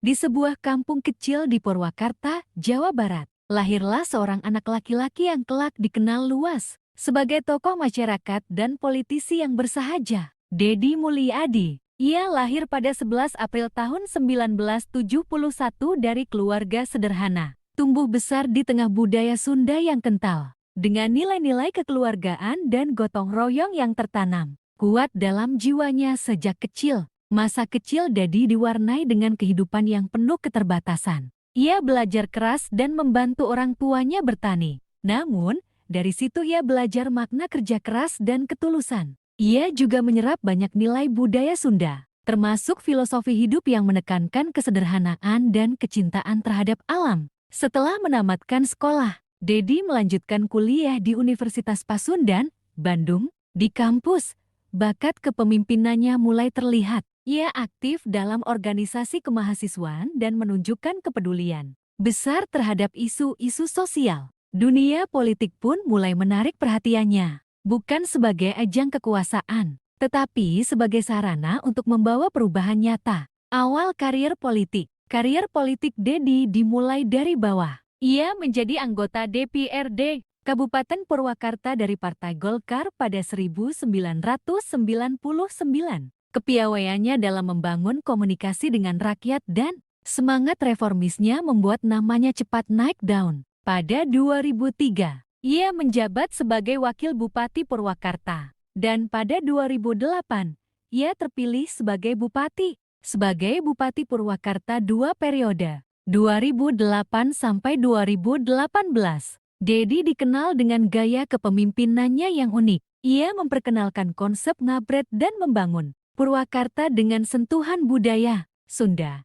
Di sebuah kampung kecil di Purwakarta, Jawa Barat, lahirlah seorang anak laki-laki yang kelak dikenal luas sebagai tokoh masyarakat dan politisi yang bersahaja, Deddy Mulyadi. Ia lahir pada 11 April tahun 1971 dari keluarga sederhana. Tumbuh besar di tengah budaya Sunda yang kental, dengan nilai-nilai kekeluargaan dan gotong royong yang tertanam kuat dalam jiwanya sejak kecil. Masa kecil Deddy diwarnai dengan kehidupan yang penuh keterbatasan. Ia belajar keras dan membantu orang tuanya bertani. Namun, dari situ ia belajar makna kerja keras dan ketulusan. Ia juga menyerap banyak nilai budaya Sunda, termasuk filosofi hidup yang menekankan kesederhanaan dan kecintaan terhadap alam. Setelah menamatkan sekolah, Deddy melanjutkan kuliah di Universitas Pasundan, Bandung. Di kampus, bakat kepemimpinannya mulai terlihat. Ia aktif dalam organisasi kemahasiswaan dan menunjukkan kepedulian besar terhadap isu-isu sosial. Dunia politik pun mulai menarik perhatiannya, bukan sebagai ajang kekuasaan, tetapi sebagai sarana untuk membawa perubahan nyata. Awal karier politik Deddy dimulai dari bawah. Ia menjadi anggota DPRD Kabupaten Purwakarta dari Partai Golkar pada 1999. Kepiawaiannya dalam membangun komunikasi dengan rakyat dan semangat reformisnya membuat namanya cepat naik daun. Pada 2003, ia menjabat sebagai Wakil Bupati Purwakarta. Dan pada 2008, ia terpilih sebagai Bupati. Sebagai Bupati Purwakarta 2 periode, 2008 sampai 2018. Deddy dikenal dengan gaya kepemimpinannya yang unik. Ia memperkenalkan konsep ngabret dan membangun Purwakarta dengan sentuhan budaya Sunda.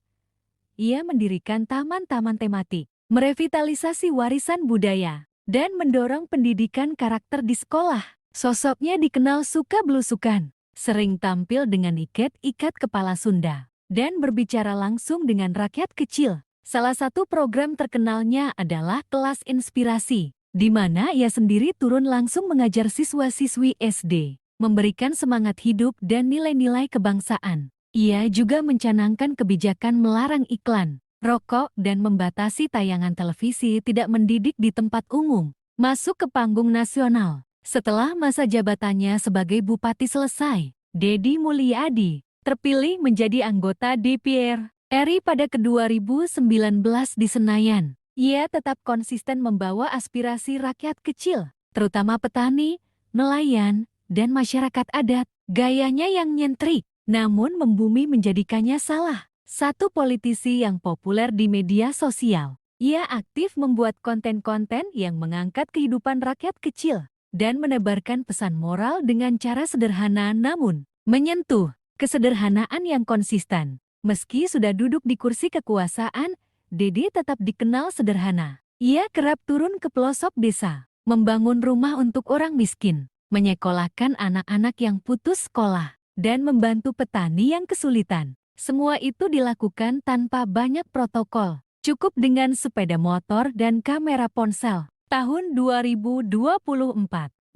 Ia mendirikan taman-taman tematik, merevitalisasi warisan budaya, dan mendorong pendidikan karakter di sekolah. Sosoknya dikenal suka belusukan, sering tampil dengan ikat kepala Sunda, dan berbicara langsung dengan rakyat kecil. Salah satu program terkenalnya adalah Kelas Inspirasi, di mana ia sendiri turun langsung mengajar siswa-siswi SD, memberikan semangat hidup dan nilai-nilai kebangsaan. Ia juga mencanangkan kebijakan melarang iklan, rokok dan membatasi tayangan televisi tidak mendidik di tempat umum. Masuk ke panggung nasional. Setelah masa jabatannya sebagai bupati selesai, Deddy Mulyadi terpilih menjadi anggota DPR RI pada ke-2019 di Senayan. Ia tetap konsisten membawa aspirasi rakyat kecil, terutama petani, nelayan, dan masyarakat adat. Gayanya yang nyentrik, namun membumi menjadikannya salah satu politisi yang populer di media sosial. Ia aktif membuat konten-konten yang mengangkat kehidupan rakyat kecil dan menebarkan pesan moral dengan cara sederhana namun menyentuh. Kesederhanaan yang konsisten. Meski sudah duduk di kursi kekuasaan, Deddy tetap dikenal sederhana. Ia kerap turun ke pelosok desa, membangun rumah untuk orang miskin, menyekolahkan anak-anak yang putus sekolah, dan membantu petani yang kesulitan. Semua itu dilakukan tanpa banyak protokol, cukup dengan sepeda motor dan kamera ponsel. Tahun 2024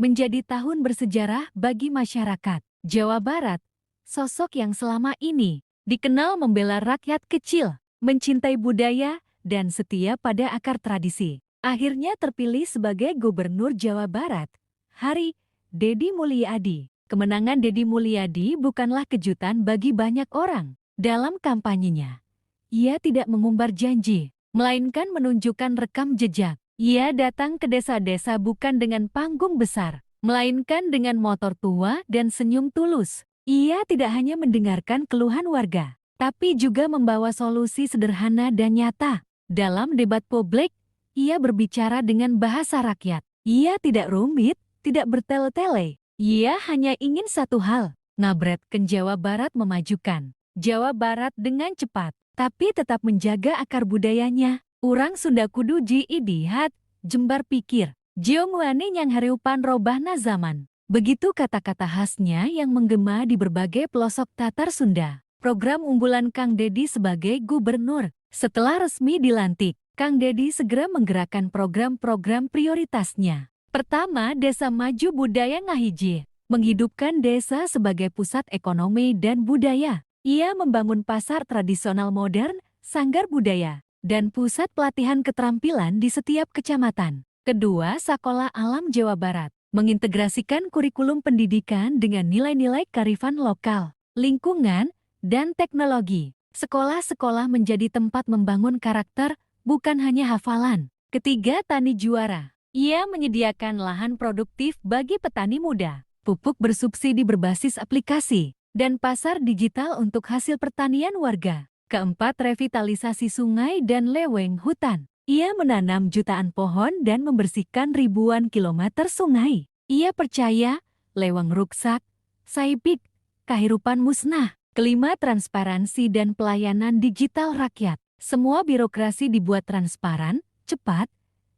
menjadi tahun bersejarah bagi masyarakat Jawa Barat. Sosok yang selama ini dikenal membela rakyat kecil, mencintai budaya, dan setia pada akar tradisi, akhirnya terpilih sebagai Gubernur Jawa Barat. Hari Deddy Mulyadi. Kemenangan Deddy Mulyadi bukanlah kejutan bagi banyak orang. Dalam kampanyenya, ia tidak mengumbar janji, melainkan menunjukkan rekam jejak. Ia datang ke desa-desa bukan dengan panggung besar, melainkan dengan motor tua dan senyum tulus. Ia tidak hanya mendengarkan keluhan warga, tapi juga membawa solusi sederhana dan nyata. Dalam debat publik, ia berbicara dengan bahasa rakyat. Ia tidak rumit, tidak bertele-tele. Ia hanya ingin satu hal, ngabretkan Jawa Barat memajukan Jawa Barat dengan cepat, tapi tetap menjaga akar budayanya. Urang Sunda kudu jiidihat, jembar pikir, jiongwani yang hareupan robahna zaman. Begitu kata-kata khasnya yang menggema di berbagai pelosok Tatar Sunda. Program unggulan Kang Deddy sebagai gubernur. Setelah resmi dilantik, Kang Deddy segera menggerakkan program-program prioritasnya. Pertama, Desa Maju Budaya Ngahiji, menghidupkan desa sebagai pusat ekonomi dan budaya. Ia membangun pasar tradisional modern sanggar budaya, dan pusat pelatihan keterampilan di setiap kecamatan. Kedua, Sekolah Alam Jawa Barat mengintegrasikan kurikulum pendidikan dengan nilai-nilai kearifan lokal, lingkungan, dan teknologi. Sekolah-sekolah menjadi tempat membangun karakter, bukan hanya hafalan. Ketiga, Tani Juara. Ia menyediakan lahan produktif bagi petani muda, pupuk bersubsidi berbasis aplikasi, dan pasar digital untuk hasil pertanian warga. Keempat, revitalisasi sungai dan leweng hutan. Ia menanam jutaan pohon dan membersihkan ribuan kilometer sungai. Ia percaya, leweng ruksak, saipik, kehidupan musnah. Kelima, transparansi dan pelayanan digital rakyat. Semua birokrasi dibuat transparan, cepat,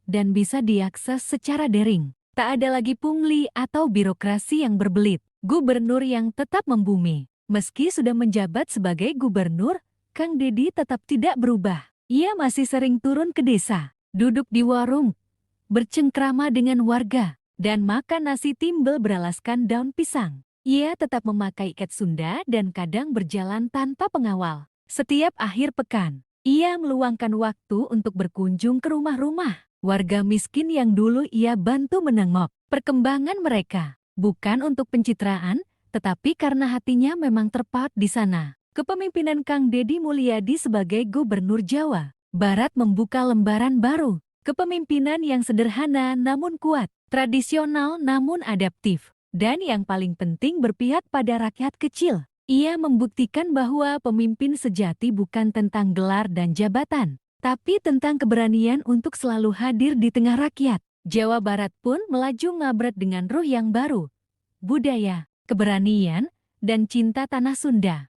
dan bisa diakses secara daring. Tak ada lagi pungli atau birokrasi yang berbelit. Gubernur yang tetap membumi. Meski sudah menjabat sebagai gubernur, Kang Deddy tetap tidak berubah. Ia masih sering turun ke desa, duduk di warung, bercengkrama dengan warga, dan makan nasi timbel beralaskan daun pisang. Ia tetap memakai ikat Sunda dan kadang berjalan tanpa pengawal. Setiap akhir pekan, ia meluangkan waktu untuk berkunjung ke rumah-rumah warga miskin yang dulu ia bantu menengok perkembangan mereka. Bukan untuk pencitraan, tetapi karena hatinya memang terpaut di sana. Kepemimpinan Kang Deddy Mulyadi sebagai Gubernur Jawa Barat membuka lembaran baru. Kepemimpinan yang sederhana namun kuat, tradisional namun adaptif, dan yang paling penting berpihak pada rakyat kecil. Ia membuktikan bahwa pemimpin sejati bukan tentang gelar dan jabatan, tapi tentang keberanian untuk selalu hadir di tengah rakyat. Jawa Barat pun melaju ngabret dengan ruh yang baru, budaya, keberanian, dan cinta tanah Sunda.